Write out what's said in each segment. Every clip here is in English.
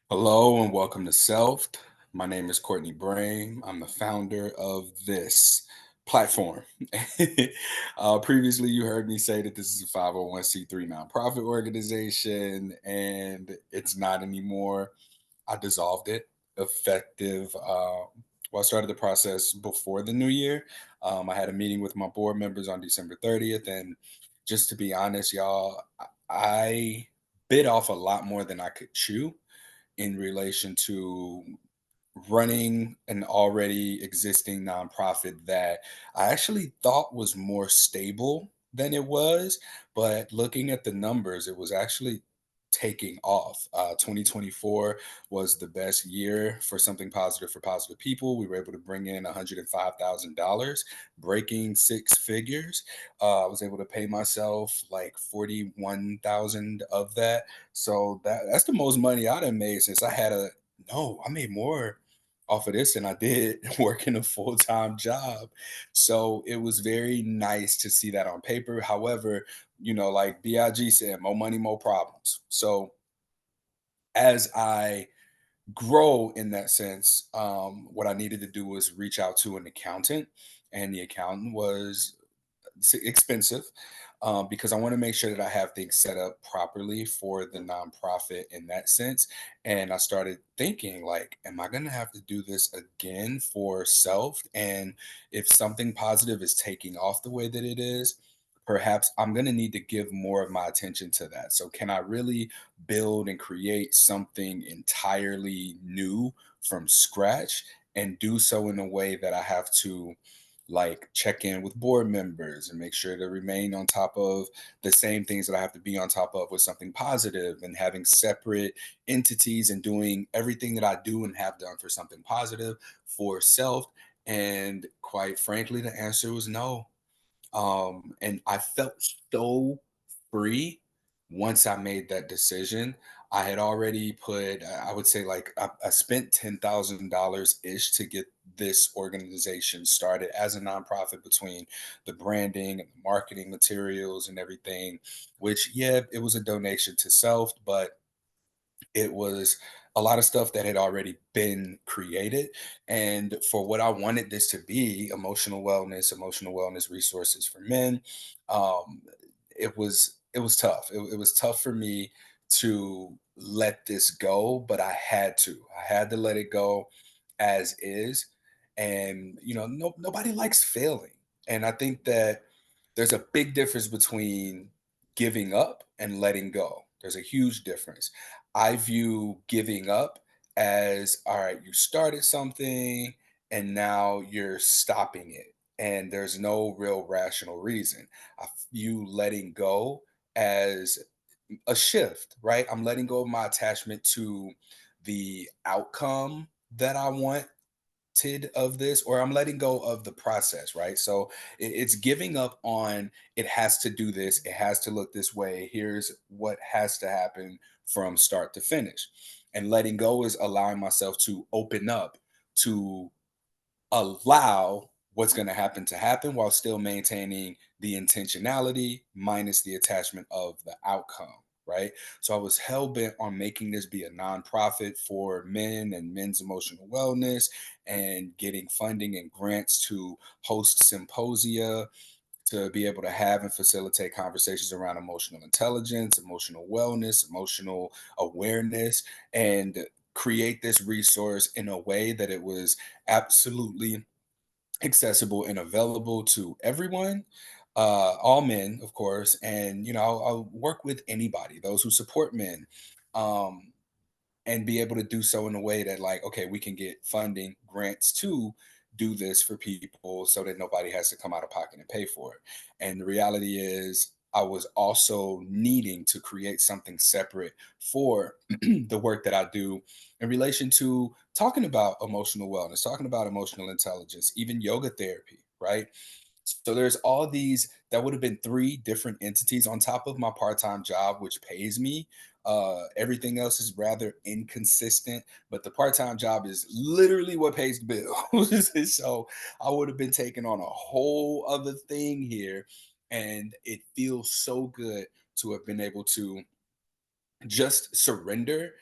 Hello and welcome to Self. My name is Courtney Brain. I'm the founder of this platform. Previously, you heard me say that this is a 501c3 nonprofit organization, and it's not anymore. I dissolved it effective. Well, I started the process before the new year. I had a meeting with my board members on December 30th, and just to be honest, y'all, I bit off a lot more than I could chew in relation to running an already existing nonprofit that I actually thought was more stable than it was. But looking at the numbers, it was actually taking off. 2024 was the best year for something positive for positive people. We were able to bring in $105,000, breaking six figures. I was able to pay myself like 41,000 of that. So that's the most money I'd have made since I had a no, I made more off of this than I did working a full-time job. So it was very nice to see that on paper. However, like BIG said, more money, more problems. So as I grow in that sense, what I needed to do was reach out to an accountant, and the accountant was expensive because I want to make sure that I have things set up properly for the nonprofit in that sense. And I started thinking, like, am I going to have to do this again for self? And if something positive is taking off the way that it is, perhaps I'm going to need to give more of my attention to that. So, can I really build and create something entirely new from scratch and do so in a way that I have to like check in with board members and make sure to remain on top of the same things that I have to be on top of with something positive and having separate entities and doing everything that I do and have done for something positive for self? And quite frankly, the answer was no. And I felt so free once I made that decision. I had already put, I would say, like, I spent $10,000 ish to get this organization started as a nonprofit between the branding and the marketing materials and everything, which, yeah, it was a donation to self, but it was a lot of stuff that had already been created. And for what I wanted this to be, emotional wellness resources for men, um, it was tough. It was tough for me to let this go, but I had to let it go as is. And no, nobody likes failing. And I think that there's a big difference between giving up and letting go. There's a huge difference. I view giving up as, all right, you started something and now you're stopping it. And there's no real rational reason. I view letting go as a shift, right? I'm letting go of my attachment to the outcome that I want of this, or I'm letting go of the process, right? So it's giving up on it has to do this, it has to look this way, here's what has to happen from start to finish. And letting go is allowing myself to open up to allow what's going to happen while still maintaining the intentionality minus the attachment of the outcome, right? So I was hell bent on making this be a nonprofit for men and men's emotional wellness and getting funding and grants to host symposia to be able to have and facilitate conversations around emotional intelligence, emotional wellness, emotional awareness, and create this resource in a way that it was absolutely accessible and available to everyone, all men, of course. And I'll work with anybody, those who support men, um, and be able to do so in a way that, like, okay, we can get funding grants to do this for people so that nobody has to come out of pocket and pay for it. And the reality is I was also needing to create something separate for the work that I do in relation to talking about emotional wellness, talking about emotional intelligence, even yoga therapy, right? So there's all these that would have been three different entities on top of my part-time job, which pays me. Everything else is rather inconsistent, but the part-time job is literally what pays the bill. So I would have been taking on a whole other thing here, and it feels so good to have been able to just surrender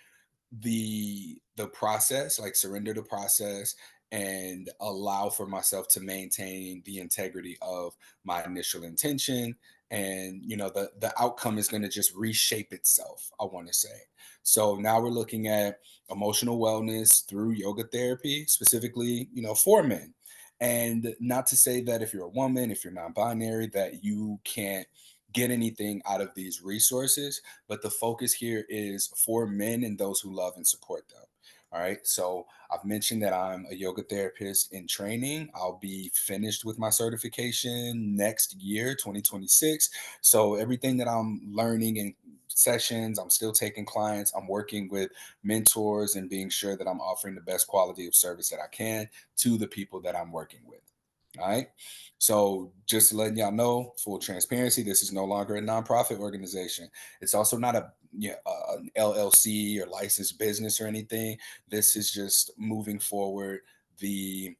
the process, like surrender the process, and allow for myself to maintain the integrity of my initial intention. And the outcome is going to just reshape itself, I want to say. So now we're looking at emotional wellness through yoga therapy, specifically for men. And not to say that if you're a woman, if you're non-binary, that you can't get anything out of these resources, but the focus here is for men and those who love and support them. All right. So I've mentioned that I'm a yoga therapist in training. I'll be finished with my certification next year, 2026. So everything that I'm learning in sessions, I'm still taking clients, I'm working with mentors and being sure that I'm offering the best quality of service that I can to the people that I'm working with. All right. So just letting y'all know, full transparency, this is no longer a nonprofit organization. It's also not an LLC or licensed business or anything. This is just moving forward the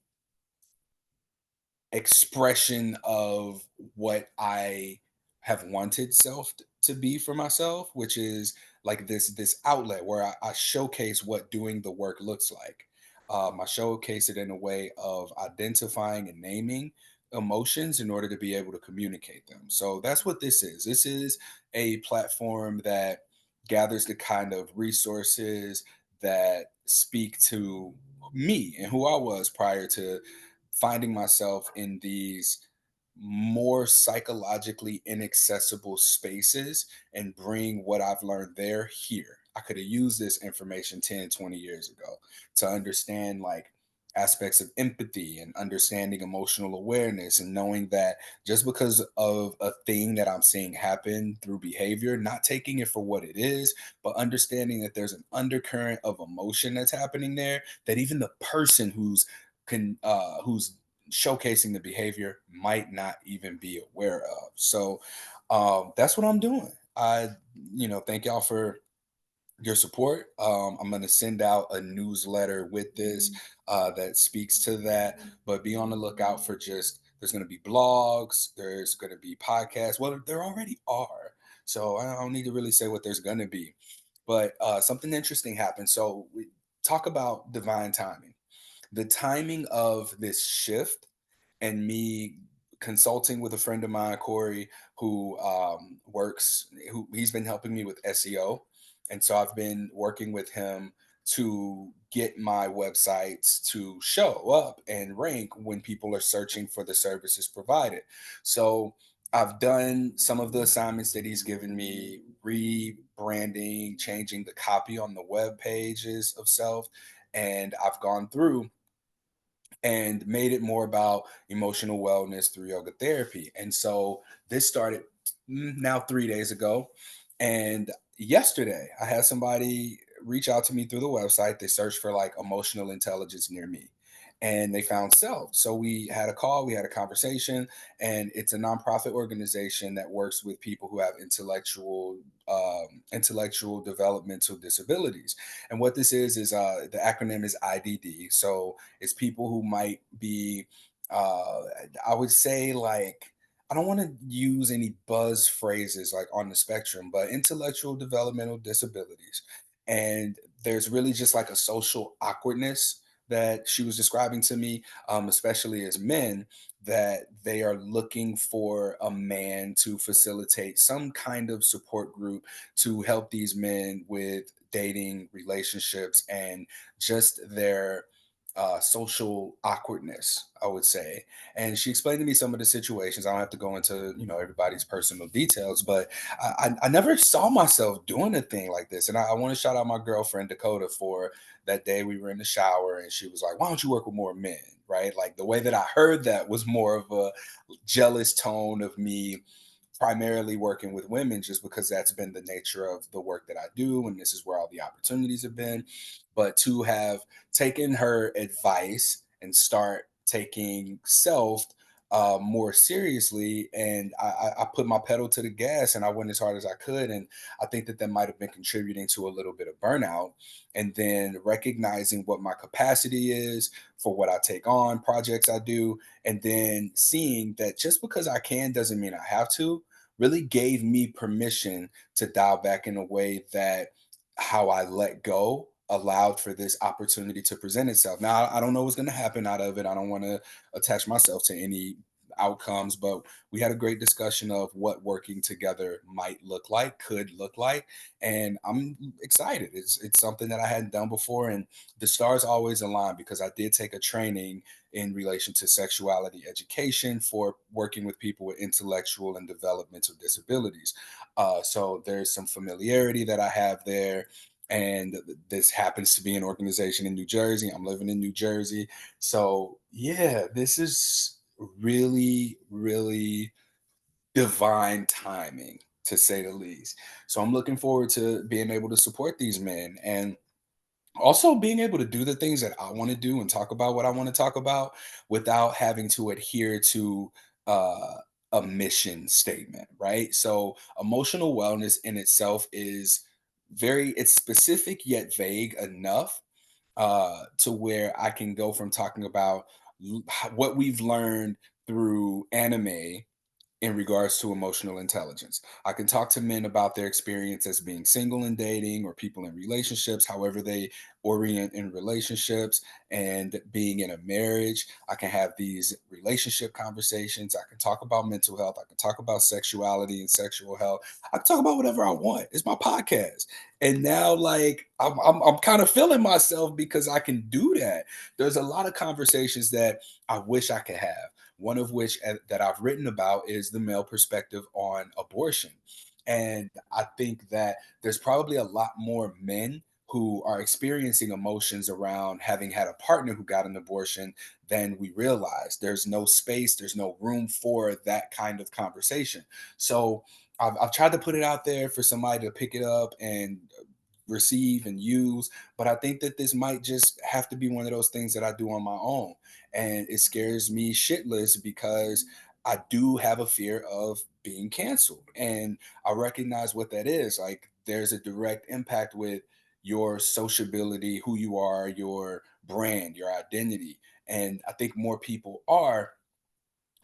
expression of what I have wanted self to be for myself, which is like this outlet where I showcase what doing the work looks like. I showcase it in a way of identifying and naming emotions in order to be able to communicate them. So that's what this is. This is a platform that gathers the kind of resources that speak to me and who I was prior to finding myself in these more psychologically inaccessible spaces and bring what I've learned there here. I could have used this information 10, 20 years ago to understand like aspects of empathy and understanding emotional awareness and knowing that just because of a thing that I'm seeing happen through behavior, not taking it for what it is, but understanding that there's an undercurrent of emotion that's happening there that even the person who's showcasing the behavior might not even be aware of. So that's what I'm doing. Thank y'all for your support. I'm going to send out a newsletter with this that speaks to that, but be on the lookout for there's going to be blogs, there's going to be podcasts. Well, there already are. So I don't need to really say what there's going to be, but something interesting happened. So we talk about divine timing, the timing of this shift, and me consulting with a friend of mine, Corey, who who he's been helping me with SEO. And so I've been working with him to get my websites to show up and rank when people are searching for the services provided. So I've done some of the assignments that he's given me, rebranding, changing the copy on the web pages of self. And I've gone through and made it more about emotional wellness through yoga therapy. And so this started now 3 days ago. And yesterday, I had somebody reach out to me through the website. They searched for like emotional intelligence near me and they found self. So we had a call, we had a conversation, and it's a nonprofit organization that works with people who have intellectual developmental disabilities. And what this is the acronym is IDD. So it's people who might be, uh, I would say, like, I don't want to use any buzz phrases like on the spectrum, but intellectual developmental disabilities. And there's really just like a social awkwardness that she was describing to me, especially as men, that they are looking for a man to facilitate some kind of support group to help these men with dating, relationships, and just their social awkwardness, I would say. And she explained to me some of the situations. I don't have to go into everybody's personal details, but I never saw myself doing a thing like this. And I want to shout out my girlfriend Dakota for that day. We were in the shower and she was like, "Why don't you work with more men?" Right? Like the way that I heard that was more of a jealous tone of me primarily working with women, just because that's been the nature of the work that I do and this is where all the opportunities have been. But to have taken her advice and start taking self more seriously, and I put my pedal to the gas and I went as hard as I could. And I think that might have been contributing to a little bit of burnout. And then recognizing what my capacity is for what I take on, projects I do, and then seeing that just because I can doesn't mean I have to, really gave me permission to dial back in a way that how I let go allowed for this opportunity to present itself. Now, I don't know what's going to happen out of it. I don't want to attach myself to any outcomes, but we had a great discussion of what working together might look like, could look like, and I'm excited. It's something that I hadn't done before, and the stars always align because I did take a training in relation to sexuality education for working with people with intellectual and developmental disabilities. So there's some familiarity that I have there. And this happens to be an organization in New Jersey. I'm living in New Jersey. So, yeah, this is really, really divine timing, to say the least. So, I'm looking forward to being able to support these men and also being able to do the things that I want to do and talk about what I want to talk about without having to adhere to uh, a mission statement, right? So emotional wellness in itself is it's specific yet vague enough to where I can go from talking about what we've learned through anime in regards to emotional intelligence. I can talk to men about their experience as being single and dating or people in relationships, however they orient in relationships and being in a marriage. I can have these relationship conversations. I can talk about mental health. I can talk about sexuality and sexual health. I can talk about whatever I want. It's my podcast. And now, like, I'm kind of feeling myself because I can do that. There's a lot of conversations that I wish I could have, one of which that I've written about is the male perspective on abortion. And I think that there's probably a lot more men who are experiencing emotions around having had a partner who got an abortion than we realize. There's no space, there's no room for that kind of conversation. So I've tried to put it out there for somebody to pick it up and receive and use, but I think that this might just have to be one of those things that I do on my own. And it scares me shitless because I do have a fear of being canceled. And I recognize what that is. Like, there's a direct impact with your sociability, who you are, your brand, your identity. And I think more people are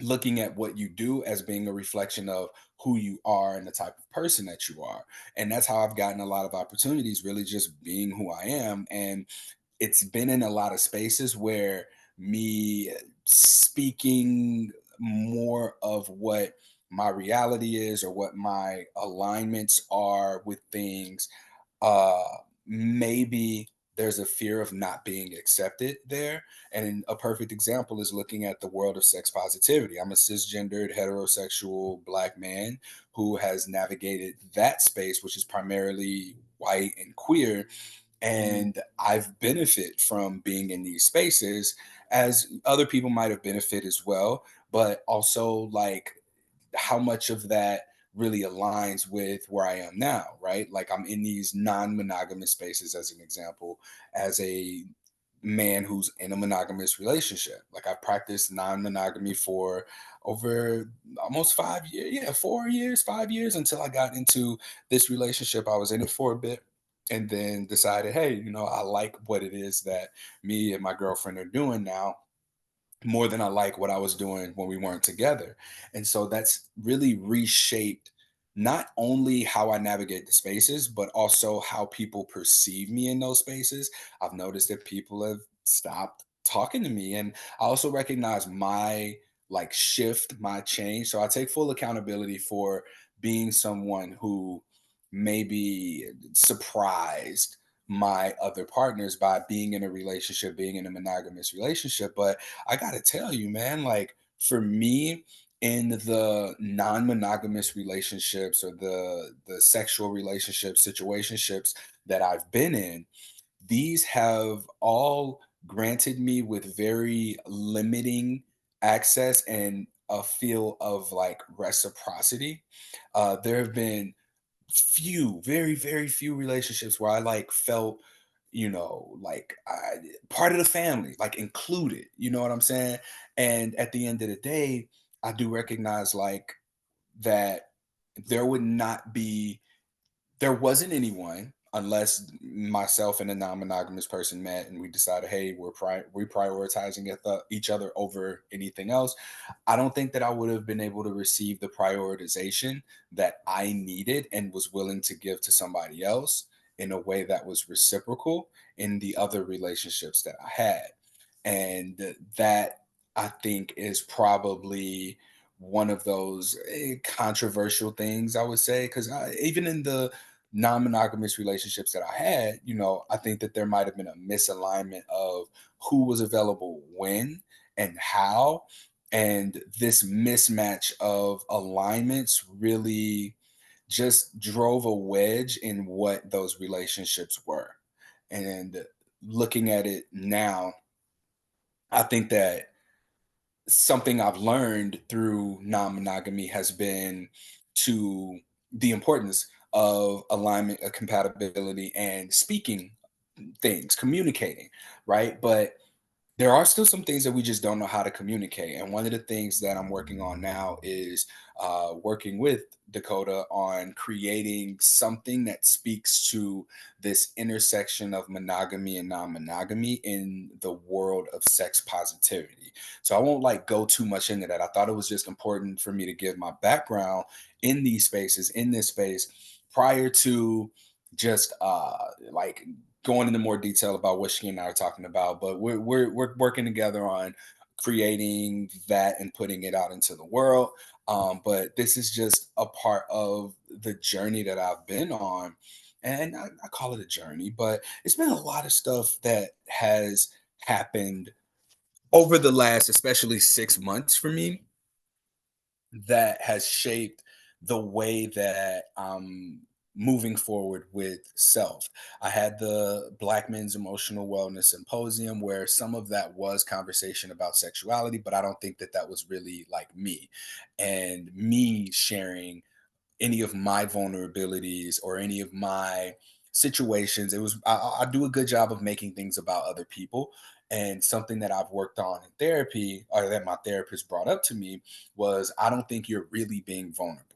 looking at what you do as being a reflection of who you are and the type of person that you are. And that's how I've gotten a lot of opportunities, really just being who I am. And it's been in a lot of spaces where me speaking more of what my reality is or what my alignments are with things, uh maybe there's a fear of not being accepted there. And a perfect example is looking at the world of sex positivity. I'm a cisgendered heterosexual black man who has navigated that space, which is primarily white and queer, and I've benefit from being in these spaces as other people might have benefit as well, but also like how much of that really aligns with where I am now, right? Like, I'm in these non-monogamous spaces as an example, as a man who's in a monogamous relationship. Like, I've practiced non-monogamy for over almost 5 years, yeah, 4 years, 5 years, until I got into this relationship. I was in it for a bit and then decided, hey, I like what it is that me and my girlfriend are doing now more than I like what I was doing when we weren't together. And so that's really reshaped not only how I navigate the spaces, but also how people perceive me in those spaces. I've noticed that people have stopped talking to me. And I also recognize my like shift, my change. So I take full accountability for being someone who maybe surprised my other partners by being in a relationship, being in a monogamous relationship. But I gotta tell you, man, like, for me, in the non-monogamous relationships or the sexual relationships, situationships that I've been in, these have all granted me with very limiting access and a feel of like reciprocity. There have been very, very few relationships where I like felt, like part of the family, like included. You know what I'm saying? And at the end of the day, I do recognize that there would not be there wasn't anyone, unless myself and a non-monogamous person met and we decided, hey, we prioritizing each other over anything else, I don't think that I would have been able to receive the prioritization that I needed and was willing to give to somebody else in a way that was reciprocal in the other relationships that I had. And that, I think, is probably one of those controversial things, I would say, because even in the non-monogamous relationships that I had, I think that there might have been a misalignment of who was available when and how. And this mismatch of alignments really just drove a wedge in what those relationships were. And looking at it now, I think that something I've learned through non-monogamy has been to the importance of alignment, compatibility, and speaking things, communicating, right? But there are still some things that we just don't know how to communicate. And one of the things that I'm working on now is working with Dakota on creating something that speaks to this intersection of monogamy and non-monogamy in the world of sex positivity. So I won't like go too much into that. I thought it was just important for me to give my background in these spaces, in this space, prior to just like going into more detail about what she and I are talking about. But we're working together on creating that and putting it out into the world. But this is just a part of the journey that I've been on. And I call it a journey, but it's been a lot of stuff that has happened over the last, especially 6 months for me, that has shaped the way that I'm moving forward with self. I had the Black Men's Emotional Wellness Symposium where some of that was conversation about sexuality, but I don't think that that was really like me and me sharing any of my vulnerabilities or any of my situations. It was I do a good job of making things about other people. And something that I've worked on in therapy, or that my therapist brought up to me, was I don't think you're really being vulnerable.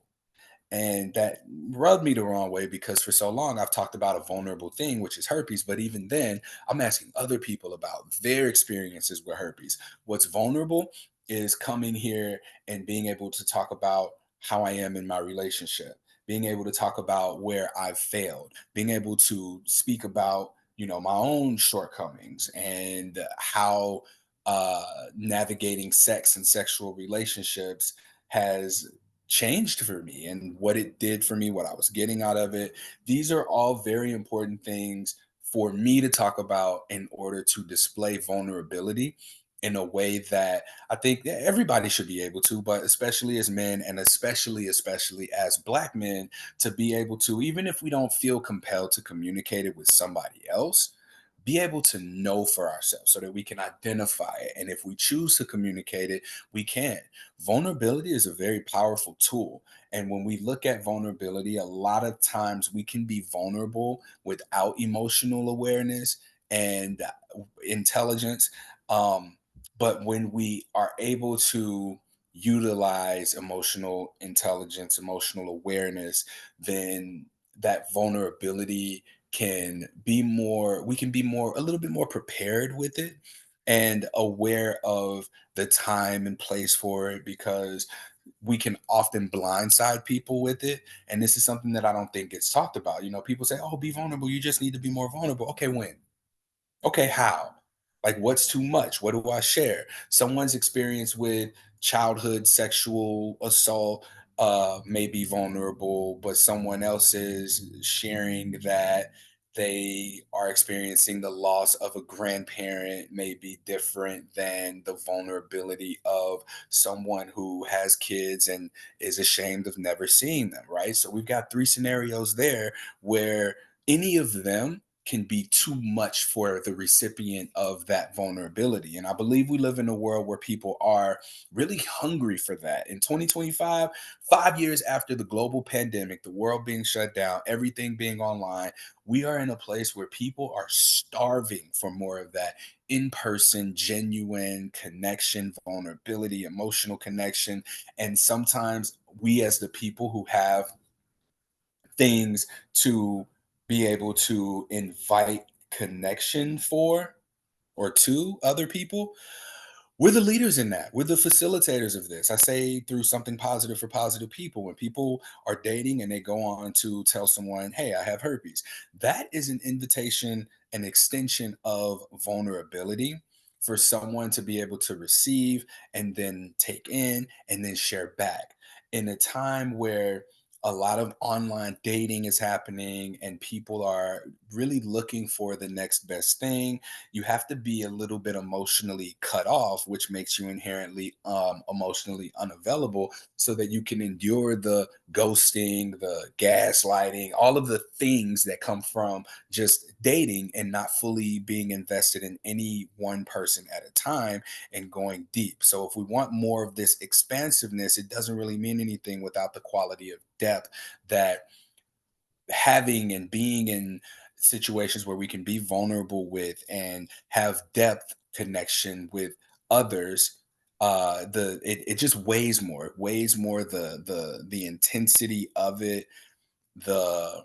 And that rubbed me the wrong way because for so long I've talked about a vulnerable thing, which is herpes. But even then, I'm asking other people about their experiences with herpes. What's vulnerable is coming here and being able to talk about how I am in my relationship, being able to talk about where I've failed, being able to speak about, my own shortcomings and how navigating sex and sexual relationships has changed for me and what it did for me, what I was getting out of it. These are all very important things for me to talk about in order to display vulnerability in a way that I think that everybody should be able to, but especially as men and especially as Black men, to be able to, even if we don't feel compelled to communicate it with somebody else, be able to know for ourselves so that we can identify it. And if we choose to communicate it, we can. Vulnerability is a very powerful tool. And when we look at vulnerability, a lot of times we can be vulnerable without emotional awareness and intelligence. Um, but when we are able to utilize emotional intelligence, emotional awareness, then that vulnerability we can be more, a little bit more prepared with it and aware of the time and place for it, because we can often blindside people with it. And this is something that I don't think gets talked about. People say, oh, be vulnerable, you just need to be more vulnerable. Okay, when? Okay, how? Like, what's too much? What do I share? Someone's experience with childhood sexual assault may be vulnerable, but someone else is sharing that they are experiencing the loss of a grandparent may be different than the vulnerability of someone who has kids and is ashamed of never seeing them, right? So we've got three scenarios there where any of them can be too much for the recipient of that vulnerability. And I believe we live in a world where people are really hungry for that. In 2025, 5 years after the global pandemic, the world being shut down, everything being online, we are in a place where people are starving for more of that in person, genuine connection, vulnerability, emotional connection. And sometimes we, as the people who have things to be able to invite connection for or to other people, we're the leaders in that. We're the facilitators of this. I say through something positive for positive people. When people are dating and they go on to tell someone, hey, I have herpes, that is an invitation, an extension of vulnerability for someone to be able to receive and then take in and then share back. In a time where a lot of online dating is happening and people are really looking for the next best thing, you have to be a little bit emotionally cut off, which makes you inherently emotionally unavailable so that you can endure the ghosting, the gaslighting, all of the things that come from just dating and not fully being invested in any one person at a time and going deep. So if we want more of this expansiveness, it doesn't really mean anything without the quality of depth that having and being in situations where we can be vulnerable with and have depth connection with others. It just weighs more. It weighs more the intensity of it, the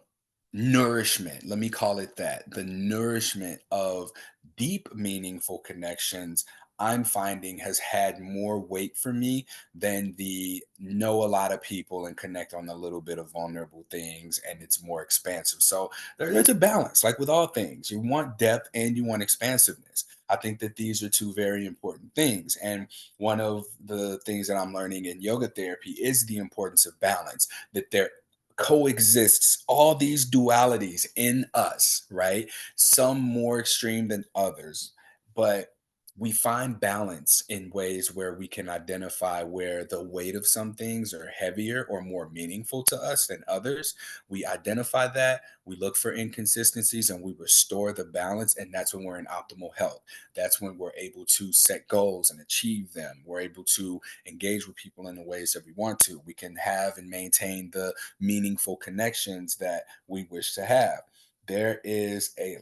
nourishment, let me call it that, the nourishment of deep, meaningful connections, I'm finding has had more weight for me than the know a lot of people and connect on a little bit of vulnerable things and it's more expansive. So there's a balance, like with all things. You want depth and you want expansiveness. I think that these are two very important things. And one of the things that I'm learning in yoga therapy is the importance of balance, that there coexists all these dualities in us, right? Some more extreme than others, but we find balance in ways where we can identify where the weight of some things are heavier or more meaningful to us than others. We identify that, we look for inconsistencies, and we restore the balance. And that's when we're in optimal health. That's when we're able to set goals and achieve them. We're able to engage with people in the ways that we want to. We can have and maintain the meaningful connections that we wish to have. There is a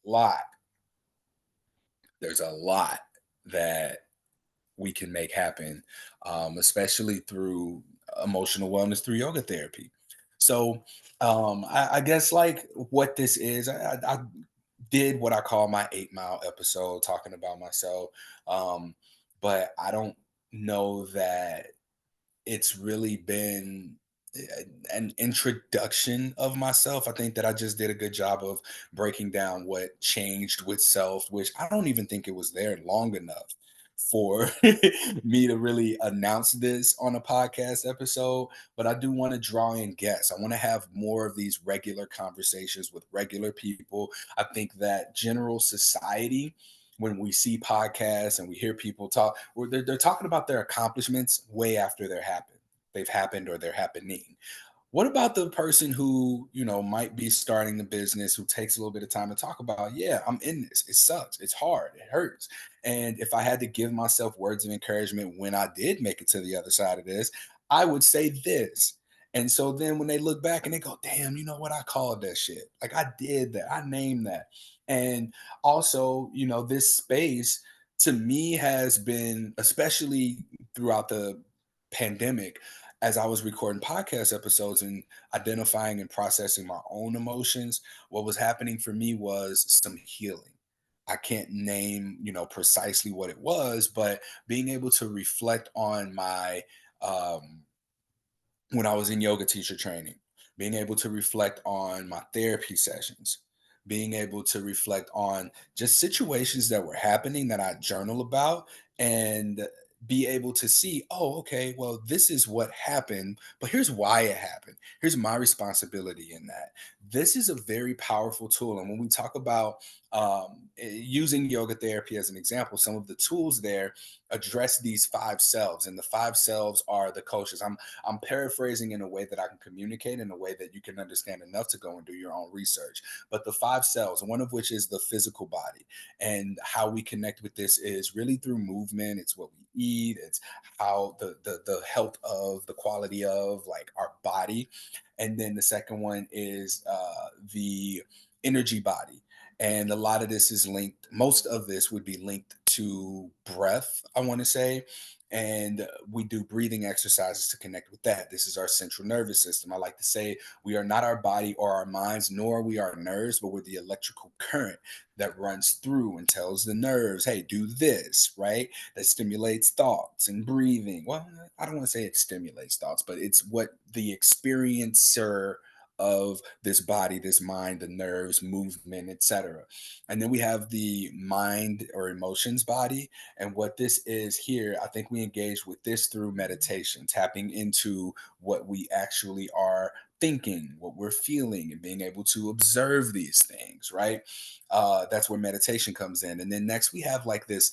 lot, there's a lot that we can make happen, especially through emotional wellness through yoga therapy. So, I guess like what this is, I did what I call my 8 Mile episode talking about myself. Um, but I don't know that it's really been an introduction of myself. I think that I just did a good job of breaking down what changed with self, which I don't even think it was there long enough for me to really announce this on a podcast episode. But I do want to draw in guests. I want to have more of these regular conversations with regular people. I think that general society, when we see podcasts and we hear people talk, or they're talking about their accomplishments way after they've happened or they're happening. What about the person who, might be starting the business, who takes a little bit of time to talk about, yeah, I'm in this. It sucks. It's hard. It hurts. And if I had to give myself words of encouragement when I did make it to the other side of this, I would say this. And so then when they look back and they go, damn, you know what? I called that shit. Like I did that. I named that. And also, this space to me has been, especially throughout the pandemic, as I was recording podcast episodes and identifying and processing my own emotions, what was happening for me was some healing. I can't name, precisely what it was, but being able to reflect on my um when I was in yoga teacher training, being able to reflect on my therapy sessions, being able to reflect on just situations that were happening that I journal about and be able to see, oh, okay, well, this is what happened, but here's why it happened. Here's my responsibility in that. This is a very powerful tool. And when we talk about using yoga therapy as an example, some of the tools there address these five selves, and the five selves are the coaches. I'm paraphrasing in a way that I can communicate in a way that you can understand enough to go and do your own research. But the five cells, one of which is the physical body, and how we connect with this is really through movement. It's what we eat. It's how the health of the quality of like our body, and then the second one is the energy body. And a lot of this is linked. Most of this would be linked into breath, I want to say. And we do breathing exercises to connect with that. This is our central nervous system. I like to say we are not our body or our minds, nor are we our nerves, but we're the electrical current that runs through and tells the nerves, hey, do this, right? That stimulates thoughts and breathing. Well, I don't want to say it stimulates thoughts, but it's what the experiencer of this body, this mind, the nerves, movement, etc. And then we have the mind or emotions body. And what this is here, I think we engage with this through meditation, tapping into what we actually are thinking, what we're feeling, and being able to observe these things, right? That's where meditation comes in. And then next we have like this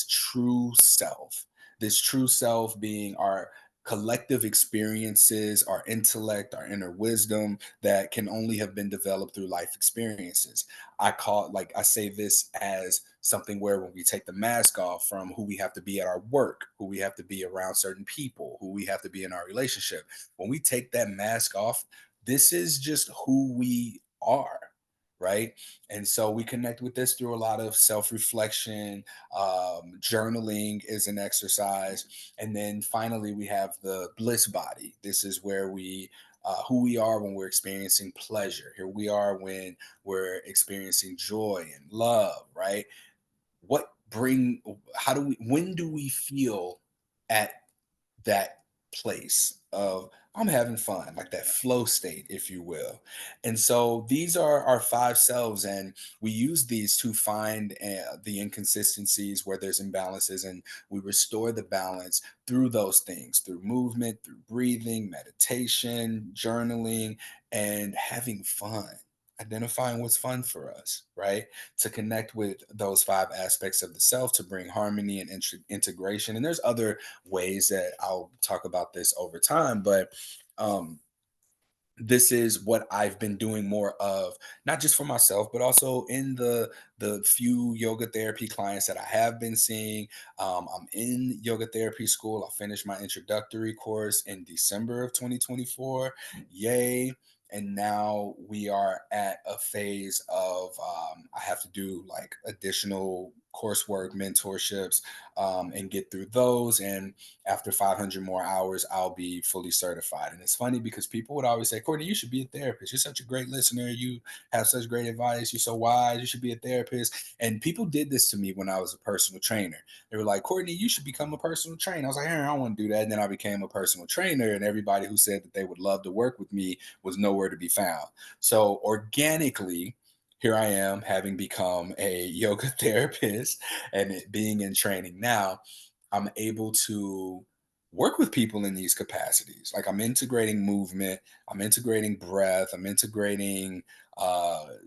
true self. This true self being our collective experiences, our intellect, our inner wisdom that can only have been developed through life experiences. I say this as something where when we take the mask off from who we have to be at our work, who we have to be around certain people, who we have to be in our relationship, when we take that mask off, this is just who we are, right? And so we connect with this through a lot of self-reflection. Journaling is an exercise. And then finally we have the bliss body. This is where we who we are when we're experiencing pleasure. Here we are when we're experiencing joy and love, right? What bring how do we when do we feel at that place of I'm having fun, like that flow state, if you will. And so these are our five selves, and we use these to find the inconsistencies where there's imbalances, and we restore the balance through those things, through movement, through breathing, meditation, journaling, and having fun. Identifying what's fun for us, right? To connect with those five aspects of the self to bring harmony and integration. And there's other ways that I'll talk about this over time, but um, this is what I've been doing more of, not just for myself, but also in the few yoga therapy clients that I have been seeing. I'm in yoga therapy school. I finished my introductory course in December of 2024. Yay. And now we are at a phase of I have to do like additional coursework, mentorships, and get through those. And after 500 more hours, I'll be fully certified. And it's funny because people would always say, Courtney, you should be a therapist. You're such a great listener. You have such great advice. You're so wise. You should be a therapist. And people did this to me when I was a personal trainer. They were like, Courtney, you should become a personal trainer. I was like, Aaron, I don't want to do that. And then I became a personal trainer. And everybody who said that they would love to work with me was nowhere to be found. So organically, here I am having become a yoga therapist and being in training now. I'm able to work with people in these capacities. Like I'm integrating movement, I'm integrating breath, I'm integrating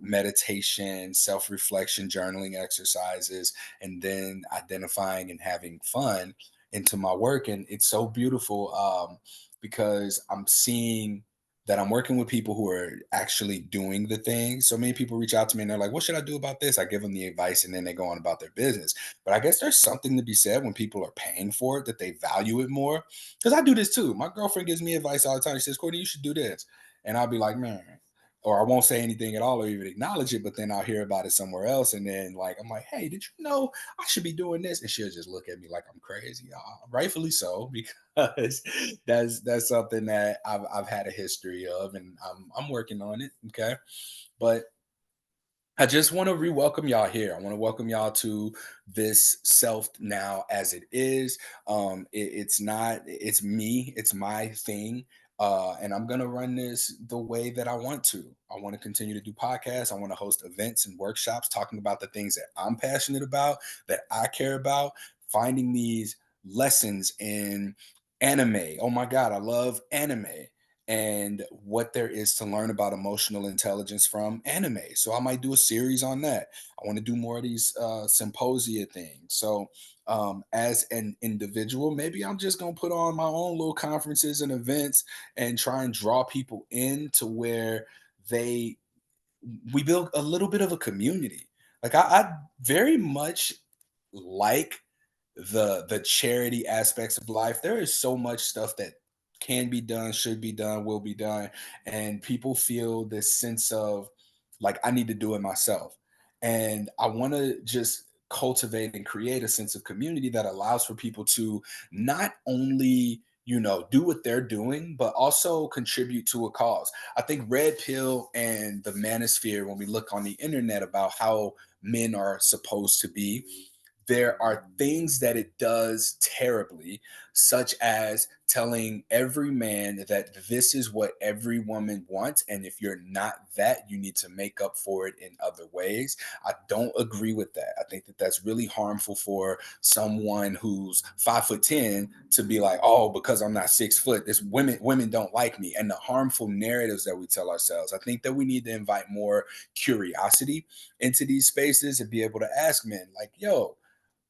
meditation, self reflection, journaling exercises, and then identifying and having fun into my work. And it's so beautiful because I'm seeing that I'm working with people who are actually doing the thing. So many people reach out to me and they're like, what should I do about this? I give them the advice and then they go on about their business. But I guess there's something to be said when people are paying for it, that they value it more. Because I do this too. My girlfriend gives me advice all the time. She says, Courtney, you should do this. And I'll be like, man, or I won't say anything at all or even acknowledge it, but then I'll hear about it somewhere else. And then like I'm like, hey, did you know I should be doing this? And she'll just look at me like I'm crazy. Rightfully so, because that's something that I've had a history of and I'm working on it. Okay. But I just want to re-welcome y'all here. I want to welcome y'all to this self now as it is. It's not, it's me, it's my thing. And I'm gonna run this the way that I want to. I want to continue to do podcasts. I want to host events and workshops talking about the things that I'm passionate about, that I care about, finding these lessons in anime. Oh my God, I love anime and what there is to learn about emotional intelligence from anime. So I might do a series on that. I want to do more of these symposia things. So as an individual, maybe I'm just gonna put on my own little conferences and events and try and draw people in to where they we build a little bit of a community. Like I very much like the charity aspects of life. There is so much stuff that can be done, should be done, will be done, and people feel this sense of like I need to do it myself. And I want to just cultivate and create a sense of community that allows for people to not only do what they're doing, but also contribute to a cause. I think red pill and the manosphere, when we look on the internet about how men are supposed to be, there are things that it does terribly, such as telling every man that this is what every woman wants. And if you're not that, you need to make up for it in other ways. I don't agree with that. I think that that's really harmful for someone who's 5'10" to be like, oh, because I'm not 6 foot, this women don't like me. And the harmful narratives that we tell ourselves. I think that we need to invite more curiosity into these spaces and be able to ask men, like, yo,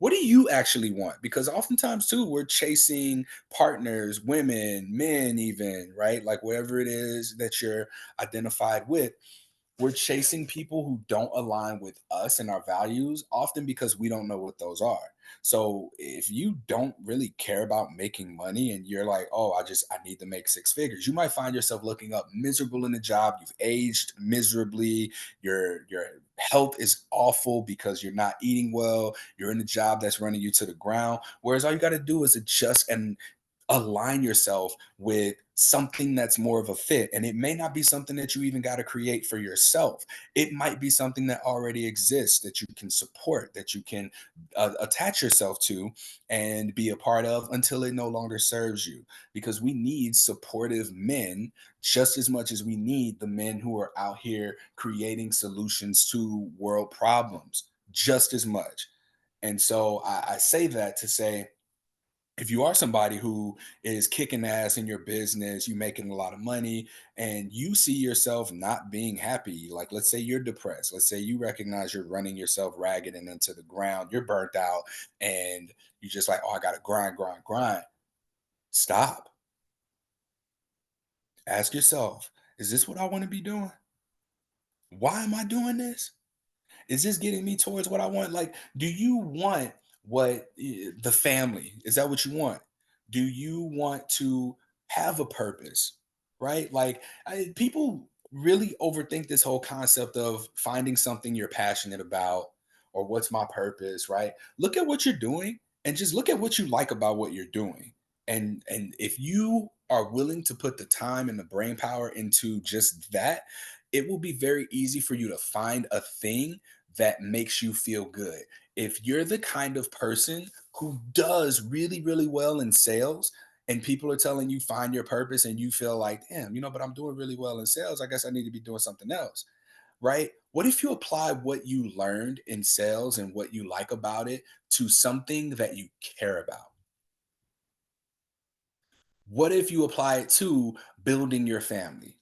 what do you actually want? Because oftentimes too, we're chasing partners, women, men, even, right? Like whatever it is that you're identified with, we're chasing people who don't align with us and our values, often because we don't know what those are. So if you don't really care about making money and you're like, oh, I need to make six figures, you might find yourself looking up miserable in the job. You've aged miserably. Your health is awful because you're not eating well. You're in a job that's running you to the ground. Whereas all you got to do is adjust and align yourself with something that's more of a fit. And it may not be something that you even got to create for yourself. It might be something that already exists that you can support, that you can attach yourself to and be a part of until it no longer serves you. Because we need supportive men just as much as we need the men who are out here creating solutions to world problems, just as much. And so I say that to say, if you are somebody who is kicking ass in your business, you making a lot of money, and you see yourself not being happy, like let's say you're depressed, let's say you recognize you're running yourself ragged and into the ground, you're burnt out, and you just like, oh, I gotta grind, grind, grind. Stop. Ask yourself, is this what I want to be doing? Why am I doing this? Is this getting me towards what I want? Like, do you want the family? Is that what you want? Do you want to have a purpose? Right? Like, people really overthink this whole concept of finding something you're passionate about or what's my purpose, right? Look at what you're doing and just look at what you like about what you're doing. And if you are willing to put the time and the brain power into just that, it will be very easy for you to find a thing that makes you feel good. If you're the kind of person who does really, really well in sales and people are telling you find your purpose and you feel like, damn, but I'm doing really well in sales. I guess I need to be doing something else, right? What if you apply what you learned in sales and what you like about it to something that you care about? What if you apply it to building your family?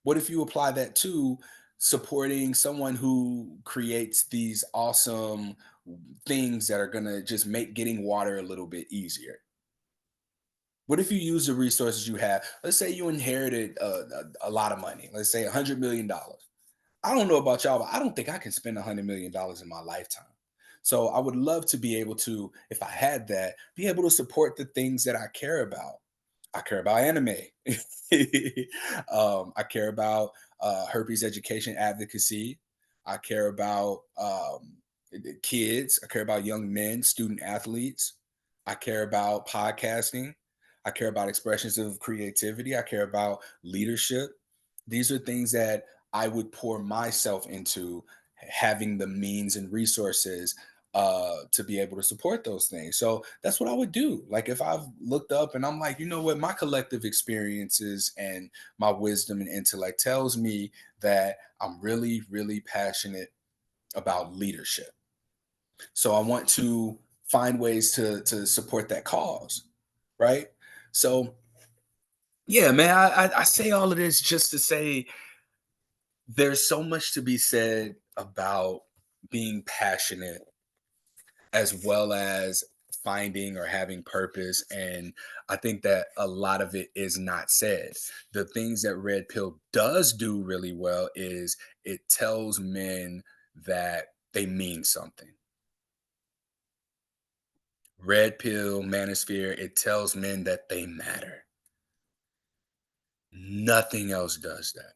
What if you apply that to supporting someone who creates these awesome things that are going to just make getting water a little bit easier? What if you use the resources you have? Let's say you inherited a lot of money. Let's say $100 million. I don't know about y'all, but I don't think I can spend $100 million in my lifetime. So I would love to be able to, if I had that, be able to support the things that I care about. I care about anime. I care about herpes education advocacy. I care about kids. I care about young men, student athletes. I care about podcasting. I care about expressions of creativity. I care about leadership. These are things that I would pour myself into, having the means and resources to be able to support those things. So that's what I would do. Like if I've looked up and I'm like, you know what, my collective experiences and my wisdom and intellect tells me that I'm really, really passionate about leadership. So I want to find ways to support that cause, right? So yeah, man, I say all of this just to say there's so much to be said about being passionate as well as finding or having purpose. And I think that a lot of it is not said. The things that red pill does do really well is it tells men that they mean something. Red pill manosphere, it tells men that they matter. Nothing else does that.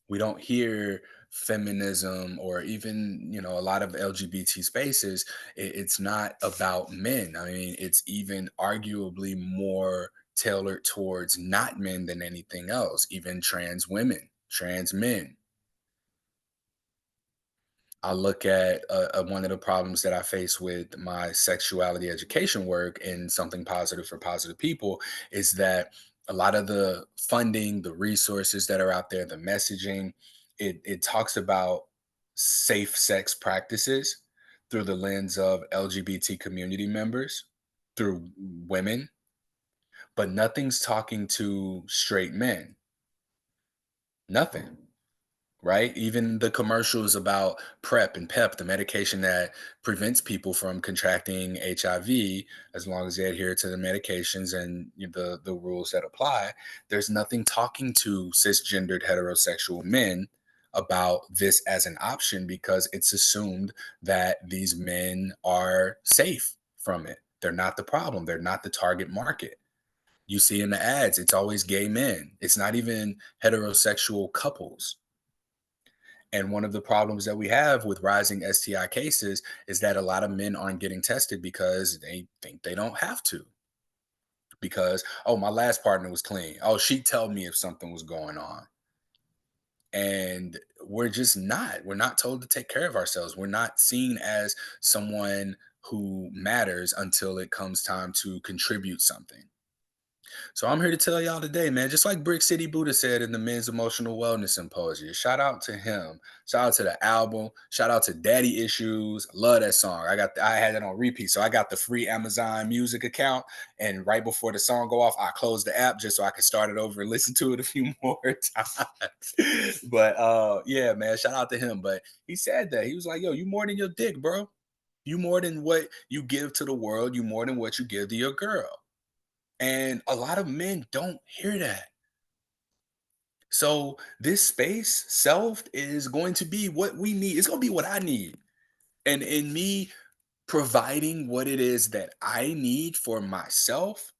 We don't hear feminism or even, a lot of LGBT spaces, it's not about men. I mean, it's even arguably more tailored towards not men than anything else, even trans women, trans men. I look at one of the problems that I face with my sexuality education work and something positive for positive people is that a lot of the funding, the resources that are out there, the messaging, it talks about safe sex practices through the lens of LGBT community members, through women, but nothing's talking to straight men. Nothing. Right? Even the commercials about PrEP and PEP, the medication that prevents people from contracting HIV, as long as they adhere to the medications and the rules that apply. There's nothing talking to cisgendered heterosexual men about this as an option because it's assumed that these men are safe from it. They're not the problem. They're not the target market. You see in the ads, it's always gay men. It's not even heterosexual couples. And one of the problems that we have with rising STI cases is that a lot of men aren't getting tested because they think they don't have to. Because, oh, my last partner was clean. Oh, she'd tell me if something was going on. And we're just not. We're not told to take care of ourselves. We're not seen as someone who matters until it comes time to contribute something. So I'm here to tell y'all today, man, just like Brick City Buddha said in the Men's Emotional Wellness Symposium, shout out to him. Shout out to the album. Shout out to Daddy Issues. Love that song. I had it on repeat. So I got the free Amazon Music account. And right before the song go off, I closed the app just so I could start it over and listen to it a few more times. But yeah, man, shout out to him. But he said that. He was like, yo, you more than your dick, bro. You more than what you give to the world. You more than what you give to your girl. And a lot of men don't hear that. So this space, self, is going to be what we need. It's going to be what I need. And in me providing what it is that I need for myself,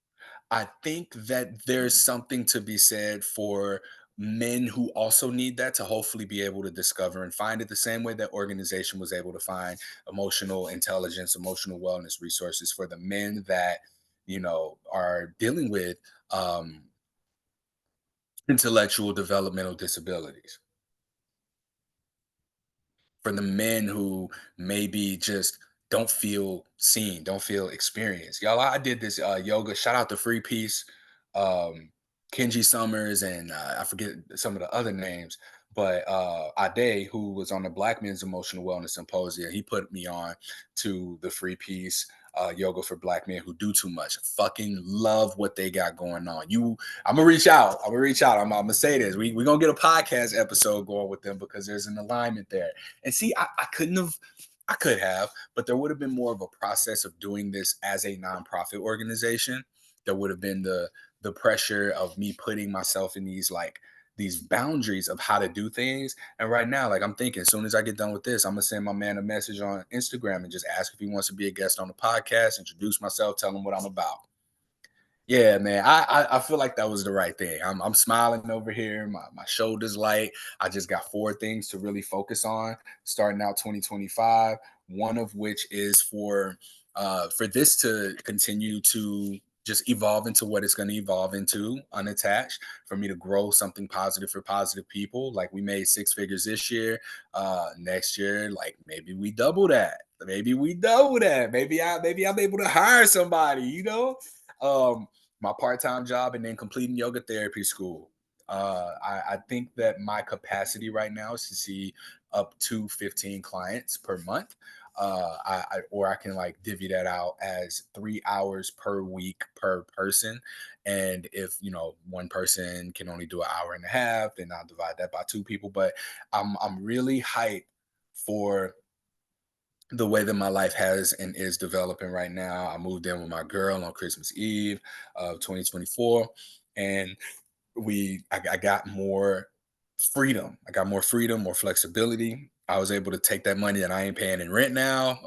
I think that there's something to be said for men who also need that to hopefully be able to discover and find it the same way that organization was able to find emotional intelligence, emotional wellness resources for the men that, are dealing with um, intellectual developmental disabilities, for the men who maybe just don't feel seen, don't feel experienced. Y'all, I did this yoga. Shout out to Free Peace, um, Kenji Summers, and I forget some of the other names. But Ade, who was on the Black Men's Emotional Wellness Symposium, he put me on to the Free Peace yoga for Black men who do too much. Fucking love what they got going on. I'm gonna reach out. I'm gonna say this. We're gonna get a podcast episode going with them because there's an alignment there. And see, I could have, but there would have been more of a process of doing this as a nonprofit organization. There would have been the pressure of me putting myself in these boundaries of how to do things. And right now, like I'm thinking, as soon as I get done with this, I'm gonna send my man a message on Instagram and just ask if he wants to be a guest on the podcast, introduce myself, tell him what I'm about. Yeah, man. I feel like that was the right thing. I'm smiling over here. My shoulders light. I just got four things to really focus on starting out 2025. One of which is for this to continue to just evolve into what it's going to evolve into, unattached. For me to grow something positive for positive people. Like we made six figures this year. Next year, like maybe we double that. Maybe we double that. Maybe I'm able to hire somebody. My part-time job and then completing yoga therapy school. I think that my capacity right now is to see up to 15 clients per month. Or I can like divvy that out as 3 hours per week per person. And if one person can only do an hour and a half, then I'll divide that by two people. But I'm really hyped for the way that my life has and is developing right now. I moved in with my girl on Christmas Eve of 2024, and I got more freedom. I got more freedom, more flexibility. I was able to take that money that I ain't paying in rent now,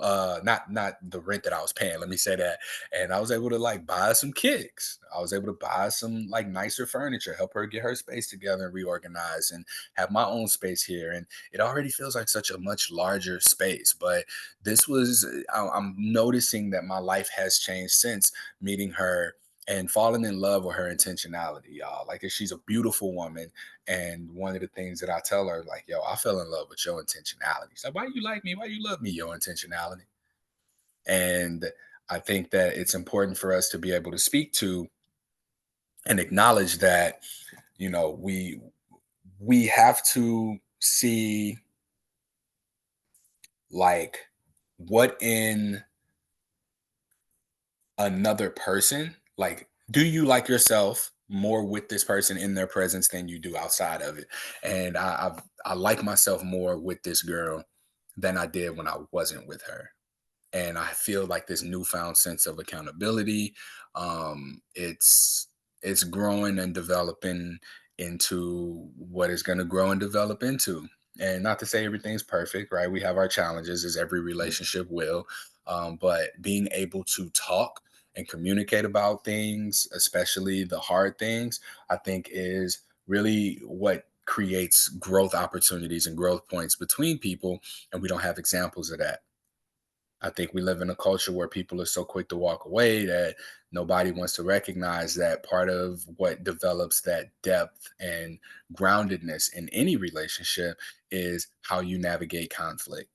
not the rent that I was paying, let me say that, and I was able to like buy some kicks. I was able to buy some like nicer furniture, help her get her space together and reorganize, and have my own space here. And it already feels like such a much larger space. But this was, I'm noticing that my life has changed since meeting her and falling in love with her intentionality, y'all. Like, she's a beautiful woman, and one of the things that I tell her, like, yo, I fell in love with your intentionality. She's like, why you like me? Why you love me? Your intentionality. And I think that it's important for us to be able to speak to and acknowledge that, you know, we have to see like what in another person, like, do you like yourself more with this person in their presence than you do outside of it? And I like myself more with this girl than I did when I wasn't with her. And I feel like this newfound sense of accountability. It's growing and developing into what it's going to grow and develop into. And not to say everything's perfect, right? We have our challenges, as every relationship will. But being able to talk and communicate about things, especially the hard things, I think is really what creates growth opportunities and growth points between people. And we don't have examples of that. I think we live in a culture where people are so quick to walk away that nobody wants to recognize that part of what develops that depth and groundedness in any relationship is how you navigate conflict.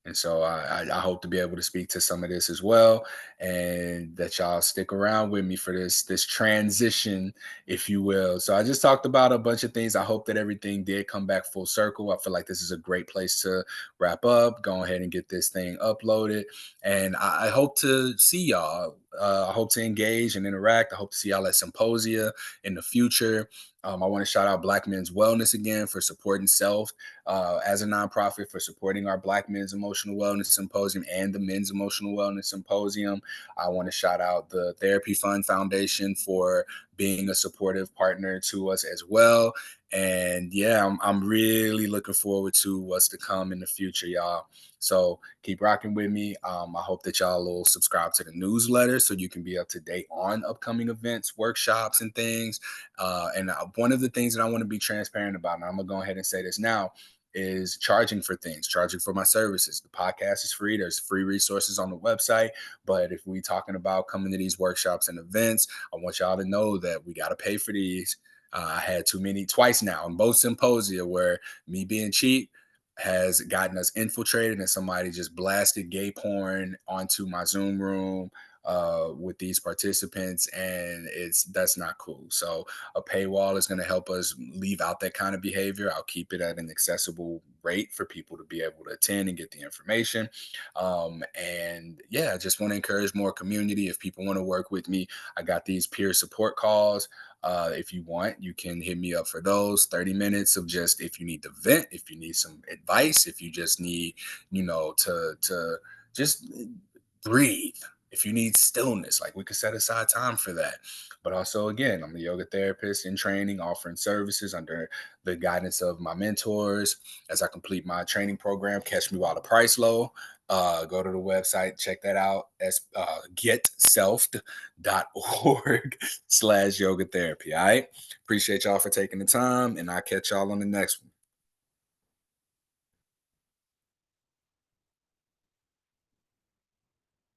And so I hope to be able to speak to some of this as well, and that y'all stick around with me for this transition, if you will. So I just talked about a bunch of things. I hope that everything did come back full circle. I feel like this is a great place to wrap up. Go ahead and get this thing uploaded, and I hope to see y'all. I hope to engage and interact. I hope to see y'all at symposia in the future. I want to shout out Black Men's Wellness again for supporting self as a nonprofit, for supporting our Black Men's Emotional Wellness Symposium and the Men's Emotional Wellness Symposium. I want to shout out the Therapy Fund Foundation for being a supportive partner to us as well. And yeah, I'm really looking forward to what's to come in the future, y'all. So keep rocking with me. I hope that y'all will subscribe to the newsletter so you can be up to date on upcoming events, workshops, and things. And one of the things that I want to be transparent about, and I'm going to go ahead and say this now, is charging for things, charging for my services. The podcast is free. There's free resources on the website. But if we talking about coming to these workshops and events, I want y'all to know that we got to pay for these. I had too many twice now in both symposia where me being cheap has gotten us infiltrated and somebody just blasted gay porn onto my Zoom room with these participants, and that's not cool. So a paywall is going to help us leave out that kind of behavior. I'll keep it at an accessible rate for people to be able to attend and get the information. And yeah, I just want to encourage more community. If people want to work with me, I got these peer support calls. If you want, you can hit me up for those 30 minutes of just, if you need to vent, if you need some advice, if you just need, to just breathe, if you need stillness, like, we could set aside time for that. But also, again, I'm a yoga therapist in training, offering services under the guidance of my mentors. As I complete my training program, Catch Me While the Price Low, go to the website, check that out, getselfed.org/yoga therapy. All right. Appreciate y'all for taking the time, and I'll catch y'all on the next one.